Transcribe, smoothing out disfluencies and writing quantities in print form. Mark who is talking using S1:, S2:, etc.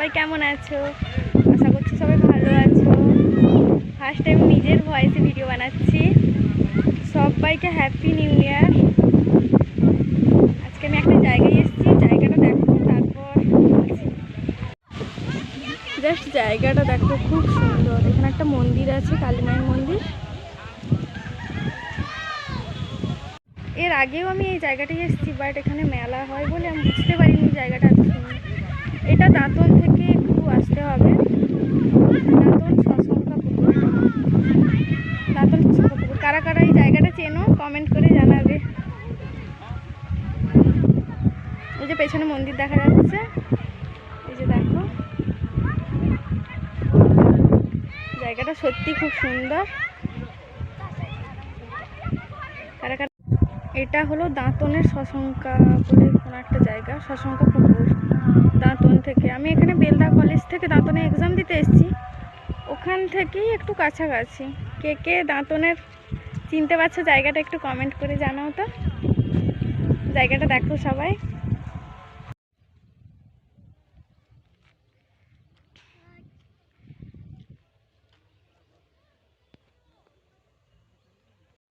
S1: সবাই কেমন আছো? আশা করছি সবাই ভালো আছো। ফার্স্ট টাইম নিজের ভয়েসে ভিডিও বানাচ্ছি। সবাইকে হ্যাপি নিউ ইয়ার। আজকে আমি একটা জায়গায় এসেছি, জায়গাটা দেখো, তারপর জাস্ট জায়গাটা দেখো, খুব সুন্দর। এখানে একটা মন্দির আছে, কালী মায়ের মন্দির। এর আগেও আমি এই জায়গাটায় এসেছি, বাট এখানে মেলা হয় বলে আমি বুঝতে পারিনি জায়গাটা এত সুন্দর। এটা দাঁতন থেকে একটু আসতে হবে, দাঁতন শশঙ্কা পুকুর। দাঁতন শশঙ্কা পুকুর, কারা কারা এই জায়গাটা চেনো কমেন্ট করে জানাবে। এই যে পেছনে মন্দির দেখা যাচ্ছে, এই যে দেখো, জায়গাটা সত্যি খুব সুন্দর। কারা কারা, এটা হলো দাঁতনের শশঙ্কা বলে কোনো একটা জায়গা, শশঙ্কা পুকুর। দাঁতন থেকে আমি এখানে বেলদা কলেজ থেকে দাঁতনে এক্সাম দিতে এসেছি, ওখান থেকেই একটু কাছাকাছি। কে কে দাঁতনের চিনতে পারছো জায়গাটা একটু কমেন্ট করে জানাও তো। জায়গাটা দেখো সবাই।